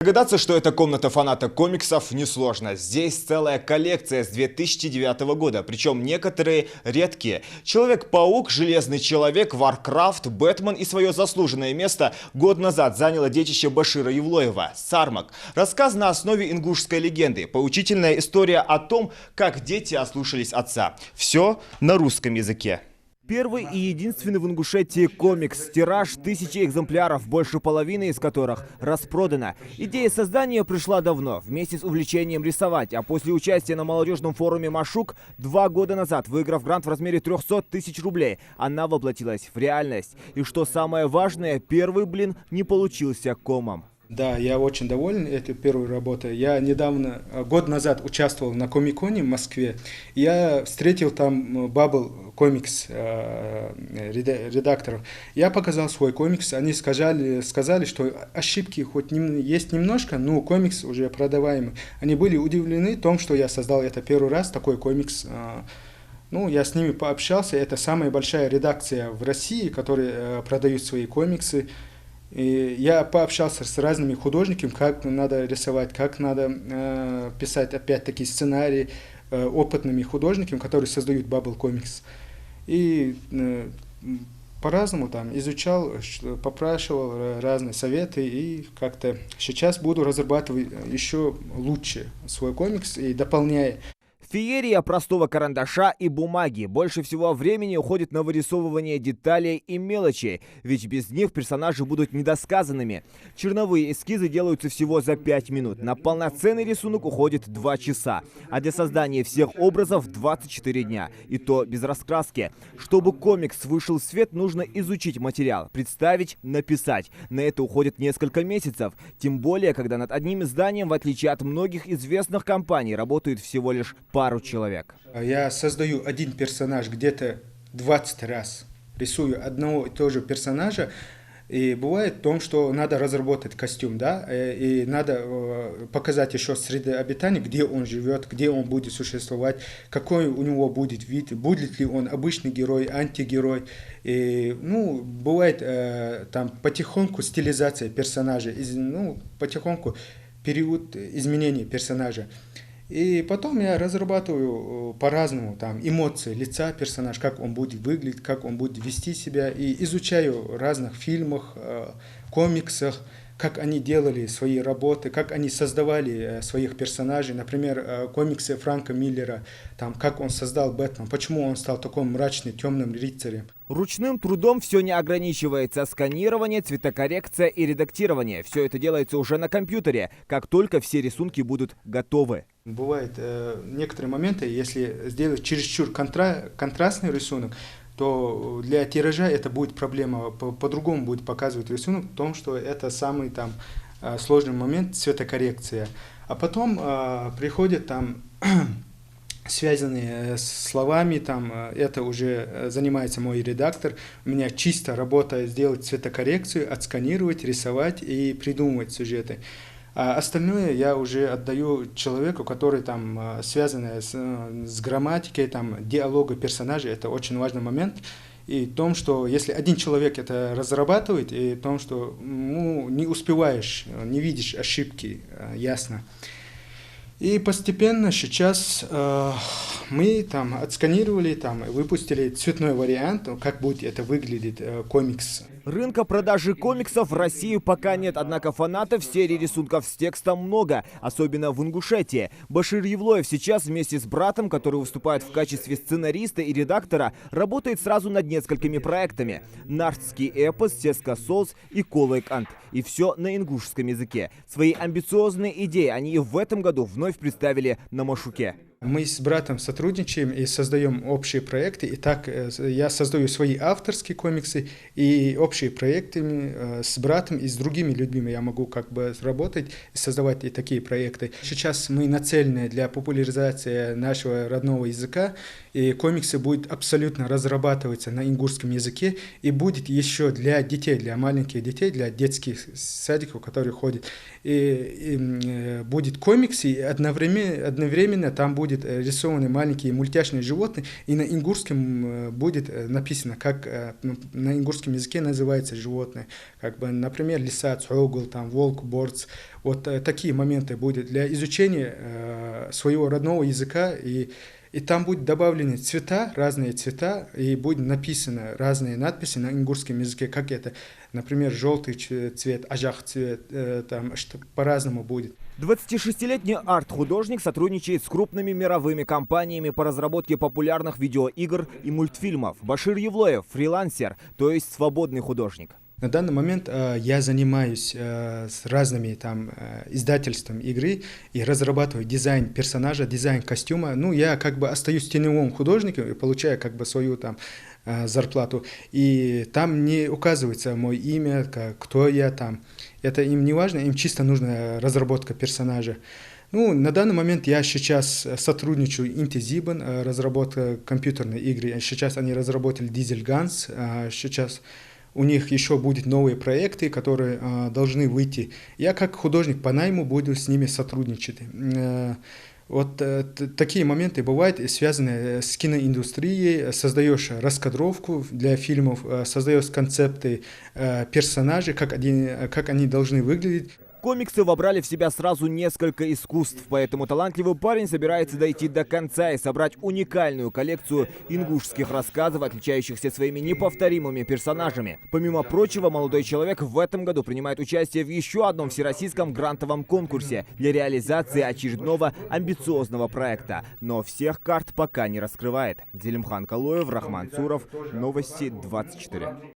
Догадаться, что это комната фаната комиксов, несложно. Здесь целая коллекция с 2009 года, причем некоторые редкие. Человек-паук, Железный человек, Warcraft, Бэтмен и свое заслуженное место год назад заняло детище Башира Евлоева – Сармак. Рассказ на основе ингушской легенды. Поучительная история о том, как дети ослушались отца. Все на русском языке. Первый и единственный в Ингушетии комикс. Тираж 1000 экземпляров, больше половины из которых распродано. Идея создания пришла давно, вместе с увлечением рисовать. А после участия на молодежном форуме «Машук» 2 года назад, выиграв грант в размере 300 тысяч рублей, она воплотилась в реальность. И что самое важное, первый блин не получился комом. Да, я очень доволен этой первой работой. Я недавно, год назад, участвовал на Комик-коне в Москве. Я встретил там Bubble Comics редакторов. Я показал свой комикс. Они сказали, что ошибки хоть есть немножко, но комикс уже продаваемый. Они были удивлены том, что я создал это первый раз, такой комикс. Ну, я с ними пообщался. Это самая большая редакция в России, которые продают свои комиксы. И я пообщался с разными художниками, как надо рисовать, как надо писать опять-таки сценарии опытными художниками, которые создают Bubble Comics. И по-разному там изучал, попрашивал разные советы и как-то сейчас буду разрабатывать еще лучше свой комикс и дополняя. Феерия простого карандаша и бумаги. Больше всего времени уходит на вырисовывание деталей и мелочей, ведь без них персонажи будут недосказанными. Черновые эскизы делаются всего за 5 минут. На полноценный рисунок уходит 2 часа, а для создания всех образов 24 дня. И то без раскраски. Чтобы комикс вышел в свет, нужно изучить материал, представить, написать. На это уходит несколько месяцев. Тем более, когда над одним изданием, в отличие от многих известных компаний, работает всего лишь пару человек. Я создаю один персонаж где-то 20 раз. Рисую одного и того же персонажа. И бывает в том, что надо разработать костюм, да, и надо показать еще среду обитания, где он живет, где он будет существовать, какой у него будет вид, будет ли он обычный герой, антигерой. И, ну, бывает там потихоньку стилизация персонажа, потихоньку период изменения персонажа. И потом я разрабатываю по-разному там эмоции лица персонажа, как он будет выглядеть, как он будет вести себя. И изучаю в разных фильмах, комиксах, как они делали свои работы, как они создавали своих персонажей. Например, комиксы Франка Миллера, там, как он создал Бэтмена, почему он стал таким мрачным, темным рыцарем. Ручным трудом все не ограничивается. Сканирование, цветокоррекция и редактирование. Все это делается уже на компьютере, как только все рисунки будут готовы. Бывают некоторые моменты, если сделать чересчур контрастный рисунок, то для тиража это будет проблема, по-другому будет показывать рисунок, в том, что это самый там сложный момент цветокоррекция. А потом приходят там связанные с словами, там это уже занимается мой редактор. У меня чисто работа сделать цветокоррекцию, отсканировать, рисовать и придумывать сюжеты. А остальное я уже отдаю человеку, который там связан с грамматикой, там, диалога персонажей. Это очень важный момент. И в том, что если один человек это разрабатывает, и в том, что не успеваешь, не видишь ошибки ясно. И постепенно сейчас мы там отсканировали, там выпустили цветной вариант, как будет это выглядеть комикс. Рынка продажи комиксов в России пока нет, однако фанатов серии рисунков с текстом много, особенно в Ингушетии. Башир Евлоев сейчас вместе с братом, который выступает в качестве сценариста и редактора, работает сразу над несколькими проектами. Нартский эпос, Сеска Солс и Колайк Ант. И все на ингушском языке. Свои амбициозные идеи они и в этом году вновь представили на Машуке. Мы с братом сотрудничаем и создаем общие проекты. И так я создаю свои авторские комиксы и общие проекты с братом и с другими людьми. Я могу как бы работать и создавать и такие проекты. Сейчас мы нацелены для популяризации нашего родного языка. И комиксы будут абсолютно разрабатываться на ингушском языке. И будет еще для детей, для маленьких детей, для детских садиков, которые ходят. И будет комиксы, и одновременно там будет будет рисованы маленькие мультяшные животные, и на ингушском будет написано, как на ингушском языке называется животное. Как бы, например, лиса, цогул, там, волк, борц. Вот такие моменты будут для изучения своего родного языка, и там будут добавлены цвета, разные цвета, и будет написано разные надписи на ингушском языке, как это, например, желтый цвет, ажах цвет, там, что по-разному будет. 26-летний арт-художник сотрудничает с крупными мировыми компаниями по разработке популярных видеоигр и мультфильмов. Башир Евлоев – фрилансер, то есть свободный художник. На данный момент я занимаюсь с разными там издательствами игры и разрабатываю дизайн персонажа, дизайн костюма. Ну, я как бы остаюсь теневым художником и получаю как бы свою там зарплату. И там не указывается мое имя, кто я там. Это им не важно, им чисто нужна разработка персонажа. Ну, на данный момент я сейчас сотрудничаю Inti Ziban, разработка компьютерной игры. Сейчас они разработали Diesel Guns, сейчас у них еще будут новые проекты, которые должны выйти. Я как художник по найму буду с ними сотрудничать. Вот такие моменты бывают, связанные с киноиндустрией. Создаешь раскадровку для фильмов, создаешь концепты персонажей, как они должны выглядеть. Комиксы вобрали в себя сразу несколько искусств, поэтому талантливый парень собирается дойти до конца и собрать уникальную коллекцию ингушских рассказов, отличающихся своими неповторимыми персонажами. Помимо прочего, молодой человек в этом году принимает участие в еще одном всероссийском грантовом конкурсе для реализации очередного амбициозного проекта. Но всех карт пока не раскрывает. Зелимхан Калоев, Рахман Цуров, Новости 24.